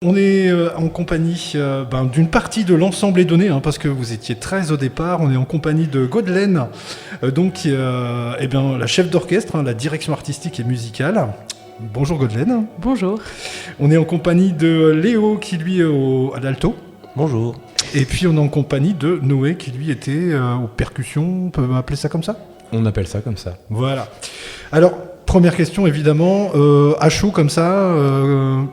On est en compagnie d'une partie de l'ensemble des données, parce que vous étiez 13 au départ. On est en compagnie de Godelaine, la chef d'orchestre, la direction artistique et musicale. Bonjour Godelaine. Bonjour. On est en compagnie de Léo qui lui est à l'alto. Bonjour. Et puis on est en compagnie de Noé qui lui était aux percussions, on peut appeler ça comme ça ? On appelle ça comme ça. Voilà. Alors, première question évidemment, à chaud comme ça,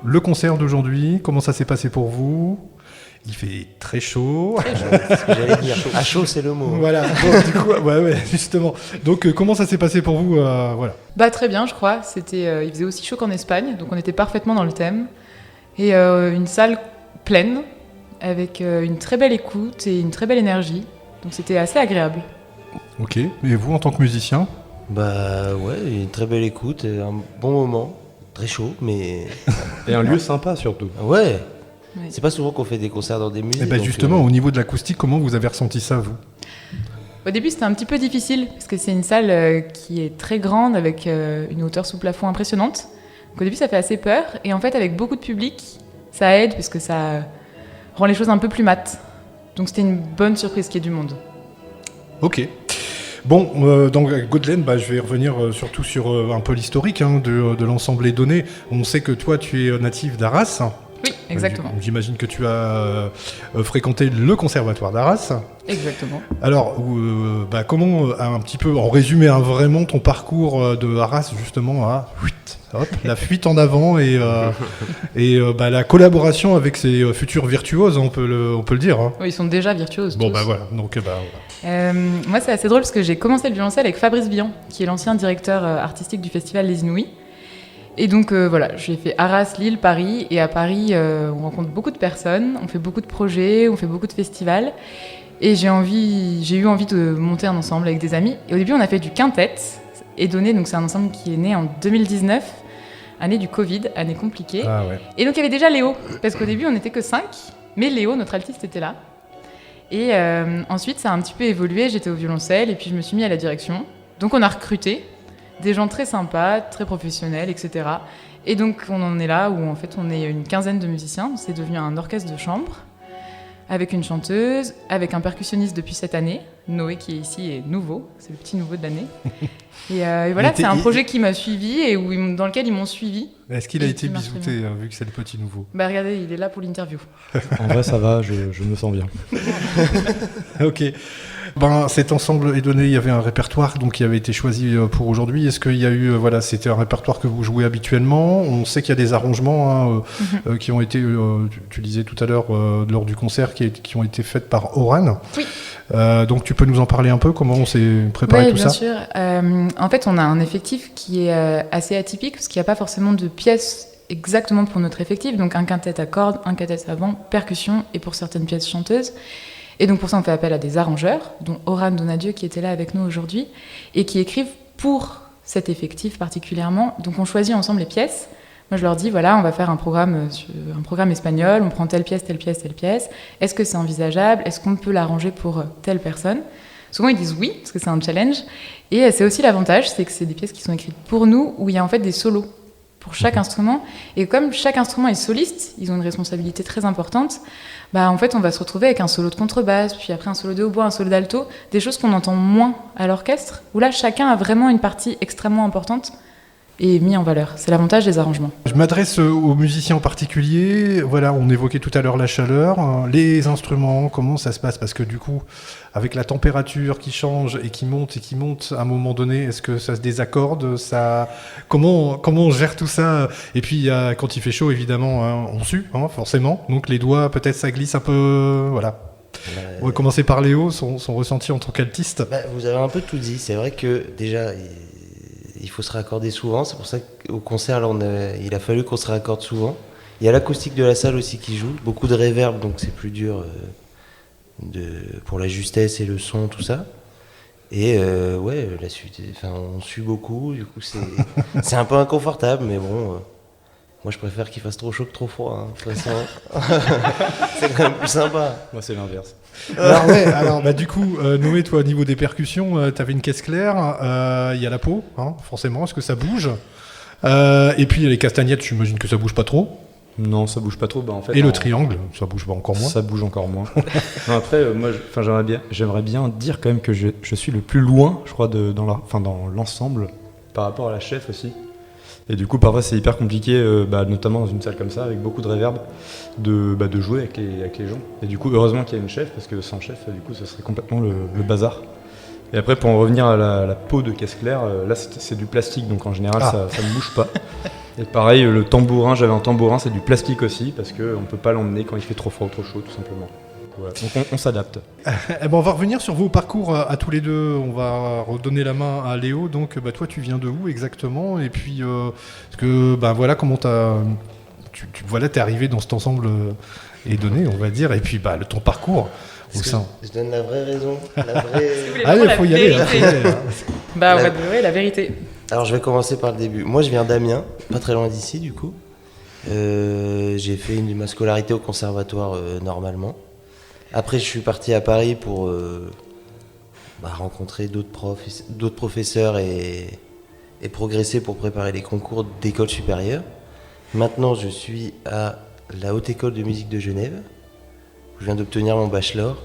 le concert d'aujourd'hui, comment ça s'est passé pour vous ? Il fait très chaud. Très chaud, c'est ce que j'allais dire. À chaud, c'est le mot. Voilà, donc, du coup, ouais, justement. Donc, comment ça s'est passé pour vous voilà. Très bien, je crois. Il faisait aussi chaud qu'en Espagne, donc on était parfaitement dans le thème. Et une salle pleine, avec une très belle écoute et une très belle énergie. Donc c'était assez agréable. Ok, et vous en tant que musicien ? Une très belle écoute, un bon moment, très chaud, mais... Et un lieu sympa surtout. Ouais. Oui. C'est pas souvent qu'on fait des concerts dans des musées. Et justement, au niveau de l'acoustique, comment vous avez ressenti ça, vous ? Au début, c'était un petit peu difficile, parce que c'est une salle qui est très grande, avec une hauteur sous plafond impressionnante. Donc au début, ça fait assez peur. Et en fait, avec beaucoup de public, ça aide, parce que ça rend les choses un peu plus mates. Donc c'était une bonne surprise qu'il y ait du monde. Ok. Bon, donc Godelaine, je vais revenir surtout sur un peu l'historique de l'ensemble des données. On sait que toi, tu es natif d'Arras. Oui, exactement. J'imagine que tu as fréquenté le conservatoire d'Arras. Exactement. Alors, comment, un petit peu, en résumé, vraiment ton parcours de Arras, justement, la fuite en avant et la collaboration avec ces futurs virtuoses, on peut le dire. Hein. Oui, ils sont déjà virtuoses. Bon, tous. voilà. Donc, voilà. Moi, c'est assez drôle parce que j'ai commencé le violoncelle avec Fabrice Bihan, qui est l'ancien directeur artistique du Festival Les Inouïs. Et donc, j'ai fait Arras, Lille, Paris. Et à Paris, on rencontre beaucoup de personnes, on fait beaucoup de projets, on fait beaucoup de festivals. Et j'ai eu envie de monter un ensemble avec des amis. Et au début, on a fait du quintet. Et donné, donc c'est un ensemble qui est né en 2019, année du Covid, année compliquée. Ah ouais. Et donc, il y avait déjà Léo, parce qu'au début, on n'était que 5. Mais Léo, notre altiste, était là. Et ensuite, ça a un petit peu évolué. J'étais au violoncelle et puis je me suis mis à la direction. Donc, on a recruté des gens très sympas, très professionnels, etc. Et donc, on en est là où, en fait, on est une quinzaine de musiciens. C'est devenu un orchestre de chambre avec une chanteuse, avec un percussionniste depuis cette année. Noé, qui est ici, est nouveau. C'est le petit nouveau de l'année. Et voilà, c'est un projet qui m'a suivi et dans lequel ils m'ont suivi. Est-ce qu'il a été bisouté, vu que c'est le petit nouveau ? Regardez, il est là pour l'interview. En vrai, ça va, je me sens bien. Ok. Cet ensemble est donné, il y avait un répertoire qui avait été choisi pour aujourd'hui. Est-ce qu'il y a eu, c'était un répertoire que vous jouez habituellement ? On sait qu'il y a des arrangements qui ont été, tu disais tout à l'heure, lors du concert, qui ont été faits par Oran. Oui. Donc tu peux nous en parler un peu, comment on s'est préparé tout ça ? Oui, bien sûr. En fait, on a un effectif qui est assez atypique, parce qu'il n'y a pas forcément de pièces exactement pour notre effectif. Donc un quintet à cordes, un quintet à vent, percussion et pour certaines pièces chanteuses. Et donc pour ça, on fait appel à des arrangeurs, dont Oran Donadieu qui était là avec nous aujourd'hui, et qui écrivent pour cet effectif particulièrement. Donc on choisit ensemble les pièces. Moi, je leur dis, voilà, on va faire un programme espagnol, on prend telle pièce, telle pièce, telle pièce. Est-ce que c'est envisageable ? Est-ce qu'on peut l'arranger pour telle personne ? Souvent, ils disent oui, parce que c'est un challenge. Et c'est aussi l'avantage, c'est que c'est des pièces qui sont écrites pour nous, où il y a en fait des solos pour chaque instrument. Et comme chaque instrument est soliste, ils ont une responsabilité très importante. En fait, on va se retrouver avec un solo de contrebasse, puis après un solo de hautbois, un solo d'alto, des choses qu'on entend moins à l'orchestre, où là, chacun a vraiment une partie extrêmement importante et mis en valeur. C'est l'avantage des arrangements. Je m'adresse aux musiciens en particulier. Voilà, on évoquait tout à l'heure la chaleur. Les instruments, comment ça se passe ? Parce que du coup, avec la température qui change et qui monte, à un moment donné, est-ce que ça se désaccorde ? Comment on gère tout ça ? Et puis, quand il fait chaud, évidemment, on sue, forcément. Donc les doigts, peut-être, ça glisse un peu. Voilà. On va commencer par Léo, son ressenti en tant qu'altiste. Vous avez un peu tout dit. C'est vrai que déjà... Il faut se raccorder souvent, c'est pour ça qu'au concert, là, il a fallu qu'on se raccorde souvent. Il y a l'acoustique de la salle aussi qui joue, beaucoup de reverb, donc c'est plus dur pour la justesse et le son, tout ça. Et la suite, on sue beaucoup, du coup c'est un peu inconfortable, mais bon, moi je préfère qu'il fasse trop chaud que trop froid, de toute façon. C'est quand même plus sympa. Moi c'est l'inverse. Alors, du coup, Noé, toi, au niveau des percussions, tu avais une caisse claire, il y a la peau, forcément, est-ce que ça bouge ? Et puis les castagnettes, j'imagine que ça bouge pas trop. Non, ça bouge pas trop. En fait, Et le triangle, ça bouge pas encore moins. Ça bouge encore moins. Non, après, moi, j'aimerais bien dire quand même que je suis le plus loin, je crois, dans l'ensemble, par rapport à la chef aussi. Et du coup, parfois, c'est hyper compliqué, notamment dans une salle comme ça, avec beaucoup de reverb, de jouer avec les gens. Et du coup, heureusement qu'il y a une chef, parce que sans chef, du coup, ce serait complètement le bazar. Et après, pour en revenir à la peau de caisse claire, là, c'est du plastique, donc en général, ça ne bouge pas. Et pareil, le tambourin, j'avais un tambourin, c'est du plastique aussi, parce qu'on ne peut pas l'emmener quand il fait trop froid ou trop chaud, tout simplement. Voilà. Donc on s'adapte. Eh ben, on va revenir sur vos parcours à tous les deux. On va redonner la main à Léo. Donc, toi, tu viens de où exactement? Et puis, parce que, comment t'es arrivé dans cet ensemble et donné, on va dire. Et puis, ton parcours au sein. Je donne la vraie raison. La vraie... Allez, il faut y aller. On va donner la vérité. Alors, je vais commencer par le début. Moi, je viens d'Amiens, pas très loin d'ici, du coup. J'ai fait ma scolarité au conservatoire normalement. Après, je suis parti à Paris pour rencontrer d'autres professeurs et progresser pour préparer les concours d'école supérieure. Maintenant, je suis à la Haute École de musique de Genève, où je viens d'obtenir mon bachelor.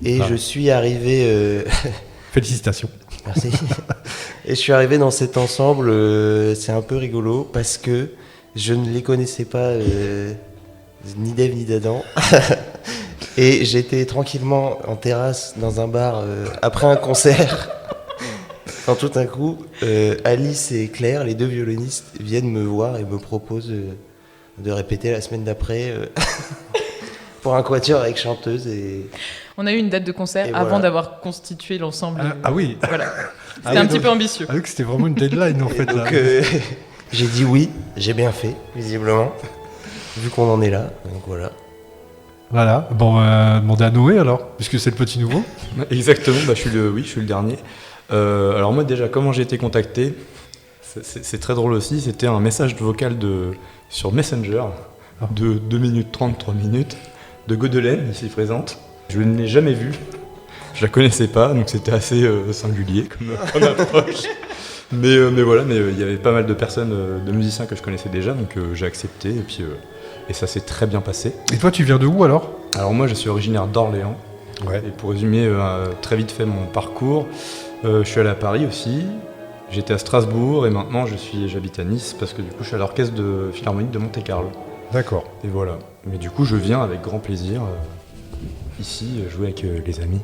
Et je suis arrivé... Félicitations. Merci. Et je suis arrivé dans cet ensemble, c'est un peu rigolo, parce que je ne les connaissais pas, ni d'Ève ni d'Adam. Et j'étais tranquillement en terrasse dans un bar après un concert, quand tout d'un coup, Alice et Claire, les deux violonistes, viennent me voir et me proposent de répéter la semaine d'après pour un quatuor avec chanteuse. Et... On a eu une date de concert avant d'avoir constitué l'ensemble. Ah oui. Voilà. C'était un petit peu ambitieux. Ah oui, c'était vraiment une deadline en fait. Donc, là. J'ai dit oui, j'ai bien fait, visiblement, vu qu'on en est là. Donc voilà. Voilà, bon, demandez à Noé alors, puisque c'est le petit nouveau. Exactement, je suis le dernier. Alors moi déjà, comment j'ai été contacté, c'est très drôle aussi, c'était un message vocal sur Messenger de 2 minutes 30, 3 minutes, de Godelaine, ici présente. Je ne l'ai jamais vue, je la connaissais pas, donc c'était assez singulier comme approche. Mais voilà, il y avait pas mal de personnes, de musiciens que je connaissais déjà, donc j'ai accepté, et ça s'est très bien passé. Et toi, tu viens de où alors? Alors moi, je suis originaire d'Orléans. Ouais. Et pour résumer très vite fait mon parcours, je suis allé à Paris aussi, j'étais à Strasbourg et maintenant j'habite à Nice parce que du coup je suis à l'orchestre de Philharmonique de Monte-Carlo. D'accord. Et voilà. Mais du coup je viens avec grand plaisir ici jouer avec les amis.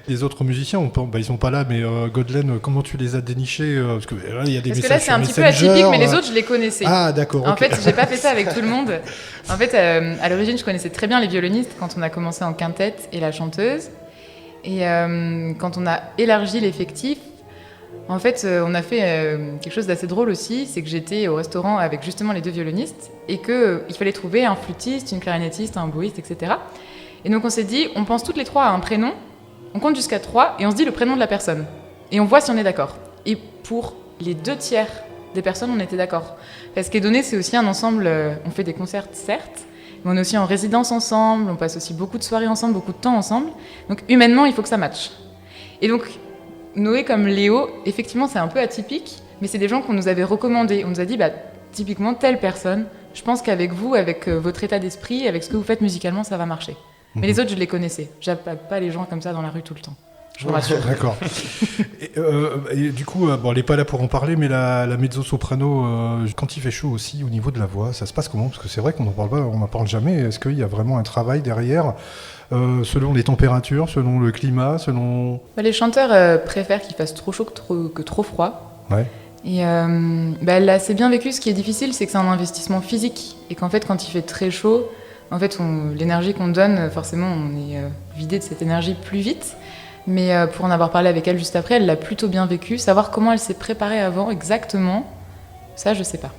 Les autres musiciens, ils sont pas là, mais Godelaine, comment tu les as dénichés parce que là, il y a des Parce que messages là, c'est un sur petit peu Messenger, atypique, mais les autres, je les connaissais. Ah, d'accord. En ok. fait, j'ai pas fait ça avec tout le monde. En fait, à l'origine, je connaissais très bien les violonistes quand on a commencé en quintette et la chanteuse. Et quand on a élargi l'effectif, en fait, on a fait quelque chose d'assez drôle aussi, c'est que j'étais au restaurant avec justement les deux violonistes et qu'il fallait trouver un flûtiste, une clarinettiste, un oboïste, etc. Et donc on s'est dit, on pense toutes les trois à un prénom, on compte jusqu'à 3 et on se dit le prénom de la personne. Et on voit si on est d'accord. Et pour les 2/3 des personnes, on était d'accord. Parce qu'Edonné, c'est aussi un ensemble, on fait des concerts certes, mais on est aussi en résidence ensemble, on passe aussi beaucoup de soirées ensemble, beaucoup de temps ensemble. Donc humainement, il faut que ça matche. Et donc Noé comme Léo, effectivement, c'est un peu atypique, mais c'est des gens qu'on nous avait recommandés. On nous a dit, typiquement, telle personne, je pense qu'avec vous, avec votre état d'esprit, avec ce que vous faites musicalement, ça va marcher. Mais les autres, je les connaissais. J'appelle pas les gens comme ça dans la rue tout le temps. Je vous rassure. D'accord. Et du coup, elle n'est pas là pour en parler, mais la mezzo-soprano, quand il fait chaud aussi, au niveau de la voix, ça se passe comment? Parce que c'est vrai qu'on n'en parle jamais. Est-ce qu'il y a vraiment un travail derrière, selon les températures, selon le climat, selon... Les chanteurs préfèrent qu'il fasse trop chaud que trop froid. Ouais. Et elle l'a assez bien vécu. Ce qui est difficile, c'est que c'est un investissement physique. Et qu'en fait, quand il fait très chaud, en fait, l'énergie qu'on donne, forcément, on est vidé de cette énergie plus vite. Mais pour en avoir parlé avec elle juste après, elle l'a plutôt bien vécu. Savoir comment elle s'est préparée avant exactement, ça, je sais pas.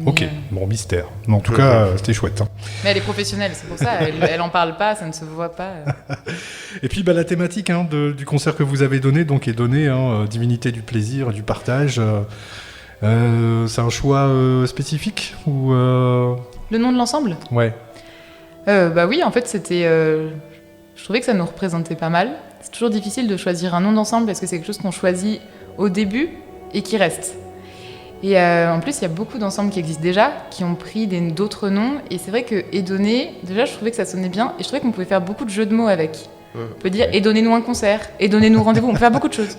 Ok, bon, mystère. Mais en tout cas, c'était chouette. Hein. Mais elle est professionnelle, c'est pour ça. Elle en parle pas, ça ne se voit pas. Et puis, la thématique du concert que vous avez donné, donc, est donnée, divinité du plaisir, du partage. C'est un choix spécifique ou Le nom de l'ensemble ? Ouais. Oui, en fait, c'était... je trouvais que ça nous représentait pas mal. C'est toujours difficile de choisir un nom d'ensemble parce que c'est quelque chose qu'on choisit au début et qui reste. Et en plus, il y a beaucoup d'ensembles qui existent déjà, qui ont pris d'autres noms. Et c'est vrai que Edonné, déjà, je trouvais que ça sonnait bien. Et je trouvais qu'on pouvait faire beaucoup de jeux de mots avec. On peut dire Edonnez-nous un concert, Edonnez-nous rendez-vous. On peut faire beaucoup de choses.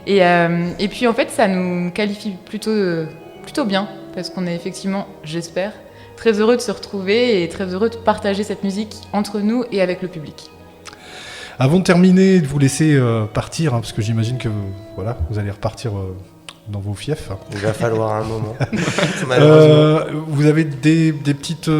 Et puis, en fait, ça nous qualifie plutôt bien. Parce qu'on est effectivement, j'espère, très heureux de se retrouver et très heureux de partager cette musique entre nous et avec le public. Avant de terminer, de vous laisser partir, parce que j'imagine que vous allez repartir dans vos fiefs. Il va falloir un moment. Malheureusement. Vous avez des petites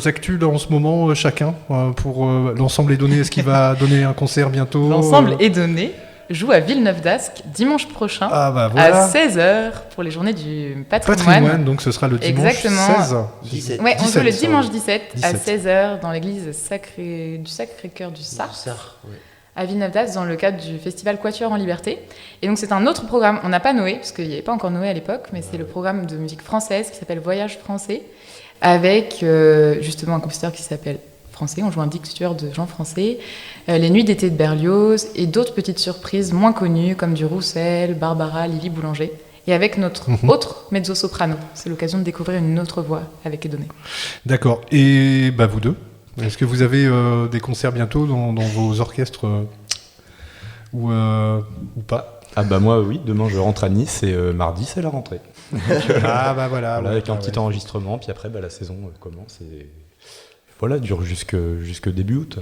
actus là, en ce moment, chacun, pour l'ensemble est donné. Est-ce qu'il va donner un concert bientôt? L'ensemble est donné. Joue à Villeneuve d'Ascq dimanche prochain à 16h pour les journées du patrimoine. Donc ce sera le dimanche 16. 17. Ouais, on 17, joue le dimanche 17 à 17. 16h dans l'église du Sacré-Cœur du Sars. Ouais. À Villeneuve d'Ascq dans le cadre du festival Quatuor en Liberté. Et donc c'est un autre programme, on n'a pas Noé, parce qu'il n'y avait pas encore Noé à l'époque, mais c'est le programme de musique française qui s'appelle Voyage français, avec justement un compositeur qui s'appelle Français, on joue un dictueur de Jean Français, les Nuits d'été de Berlioz, et d'autres petites surprises moins connues, comme du Roussel, Barbara, Lily Boulanger, et avec notre autre mezzo-soprano. C'est l'occasion de découvrir une autre voix avec Edonné. D'accord. Et vous deux, est-ce que vous avez des concerts bientôt dans vos orchestres ou pas? Moi oui, demain je rentre à Nice et mardi c'est la rentrée. Voilà. Avec un petit enregistrement, puis après la saison commence et dure jusque début août.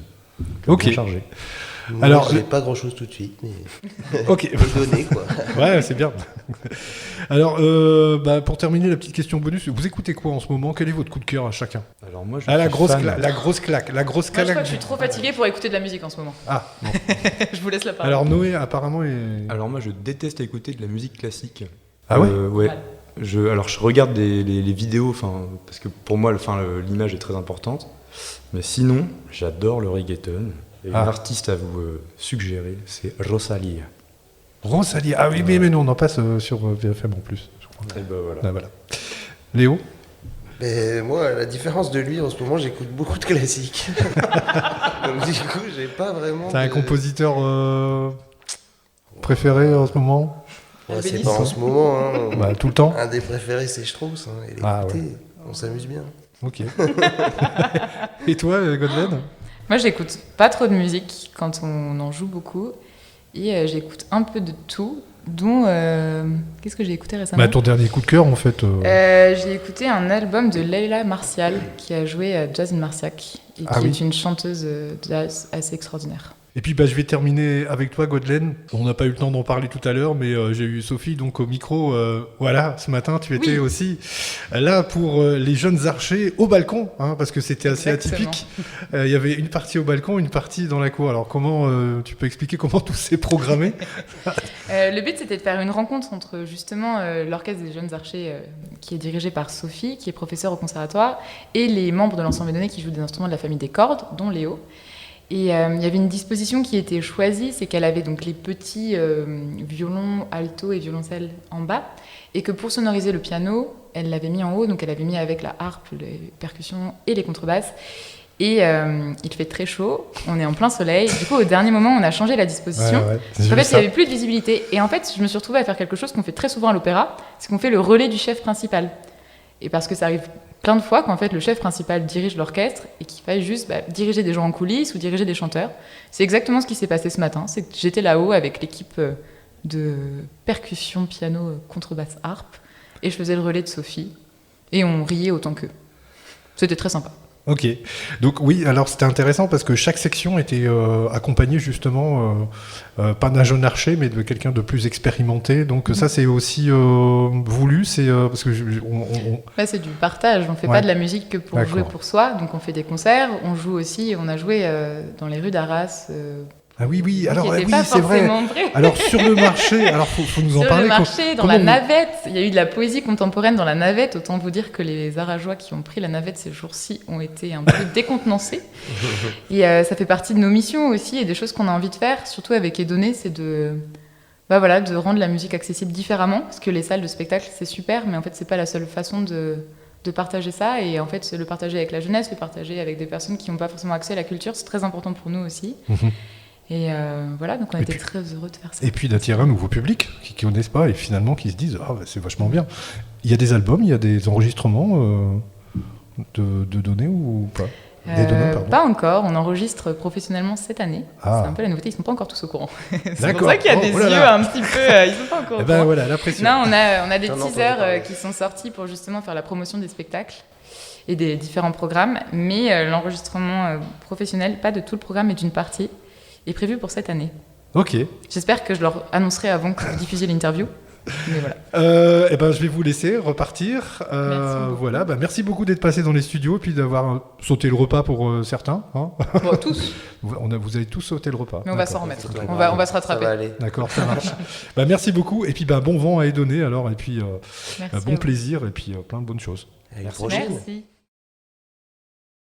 Ok. Chargé. Moi, Alors, j'ai pas grand-chose tout de suite, mais Ok. donné quoi. Ouais, c'est bien. Alors, pour terminer la petite question bonus, vous écoutez quoi en ce moment? Quel est votre coup de cœur à chacun? Alors moi je La suis grosse fan. claque, la grosse claque. Moi, je crois que je suis trop fatiguée pour écouter de la musique en ce moment. Ah, bon. Je vous laisse la parole. Alors Noé apparemment est... Alors moi je déteste écouter de la musique classique. Ah ouais? Ouais. Ouais. Je regarde les vidéos, parce que pour moi l'image est très importante. Mais sinon, j'adore le reggaeton. Et Ah. une artiste à vous suggérer, c'est Rosalia. Rosalie. Ah oui, mais nous on en passe sur VFM en plus, je crois. Et voilà. Ah, voilà. Léo? Mais moi, à la différence de lui, en ce moment, j'écoute beaucoup de classiques. Donc du coup, j'ai pas vraiment. T'as un compositeur préféré en ce moment? Ouais, c'est pas en ce moment. Hein. Tout le temps. Un des préférés, c'est Strauss. Hein. Et Ah, écoutez, on s'amuse bien. Ok. Et toi, Godelaine? Moi, j'écoute pas trop de musique quand on en joue beaucoup. Et j'écoute un peu de tout, dont... Qu'est-ce que j'ai écouté récemment? Ton dernier coup de cœur, en fait. J'ai écouté un album de Leila Martial, qui a joué à Jazz in Marciac, et qui est une chanteuse jazz assez extraordinaire. Et puis je vais terminer avec toi, Godelaine. On n'a pas eu le temps d'en parler tout à l'heure, mais j'ai eu Sophie donc au micro. Ce matin, tu étais aussi là pour les jeunes archers au balcon, parce que c'était assez atypique. Il y avait une partie au balcon, une partie dans la cour. Alors comment tu peux expliquer comment tout s'est programmé? Le but, c'était de faire une rencontre entre justement l'orchestre des jeunes archers qui est dirigé par Sophie, qui est professeure au conservatoire, et les membres de l'ensemble donné qui jouent des instruments de la famille des cordes, dont Léo. Et il y avait une disposition qui était choisie, c'est qu'elle avait donc les petits violons, alto et violoncelle en bas, et que pour sonoriser le piano, elle l'avait mis en haut, donc elle avait mis avec la harpe, les percussions et les contrebasses. Et il fait très chaud, on est en plein soleil. Du coup, au dernier moment, on a changé la disposition. En fait, il n'y avait plus de visibilité. Et en fait, je me suis retrouvée à faire quelque chose qu'on fait très souvent à l'opéra, c'est qu'on fait le relais du chef principal. Et parce que ça arrive plein de fois qu'en fait le chef principal dirige l'orchestre et qu'il faille juste diriger des gens en coulisses ou diriger des chanteurs. C'est exactement ce qui s'est passé ce matin. C'est que j'étais là-haut avec l'équipe de percussion, piano, contrebasse, harpe, et je faisais le relais de Sophie. Et on riait autant qu'eux. C'était très sympa. Ok, donc oui, alors c'était intéressant parce que chaque section était accompagnée justement, pas d'un jeune archer, mais de quelqu'un de plus expérimenté. Donc ça c'est aussi voulu, c'est parce que c'est du partage, on fait pas de la musique que pour jouer pour soi, donc on fait des concerts, on joue aussi, on a joué dans les rues d'Arras. Ah oui, alors oui, c'est vrai. Alors sur le marché, alors faut nous en parler. Sur le marché, dans la navette, il y a eu de la poésie contemporaine dans la navette. Autant vous dire que les Arageois qui ont pris la navette ces jours-ci ont été un peu décontenancés. Et ça fait partie de nos missions aussi et des choses qu'on a envie de faire, surtout avec Edonné, c'est de rendre la musique accessible différemment, parce que les salles de spectacle c'est super, mais en fait c'est pas la seule façon de partager ça, et en fait c'est le partager avec la jeunesse, le partager avec des personnes qui n'ont pas forcément accès à la culture, c'est très important pour nous aussi. Et voilà, donc on Et était puis- très heureux de faire ça. Et puis d'attirer un nouveau public qui ne connaissent pas et finalement qui se disent ah, bah, c'est vachement bien. Il y a des albums, il y a des enregistrements de données ou pas Des données, pardon. Pas encore, on enregistre professionnellement cette année. Ah. C'est un peu la nouveauté, ils sont pas encore tous au courant. C'est pour D'accord. ça qu'il y a Oh, des oh là yeux là. un petit peu, ils sont pas encore Eh au ben courant. voilà, la pression. Non, on a des J'en ai entendu teasers parler. qui sont sortis pour justement faire la promotion des spectacles et des différents programmes, mais l'enregistrement professionnel, pas de tout le programme, mais d'une partie, est prévu pour cette année. Ok. J'espère que je leur annoncerai avant que vous diffusiez l'interview. Mais voilà. Eh ben, je vais vous laisser repartir. Merci beaucoup. Voilà, bah, merci beaucoup d'être passé dans les studios et puis d'avoir sauté le repas pour certains. Hein. Bon, tous, Vous avez tous sauté le repas. mais on va D'accord. s'en remettre. C'est pas On grave. va se Ça rattraper. va aller. D'accord, ça marche. Bah, merci beaucoup et puis bah, bon vent à Edonné alors et puis Merci à bon vous. plaisir et puis plein de bonnes choses. À une Merci. prochaine. Merci.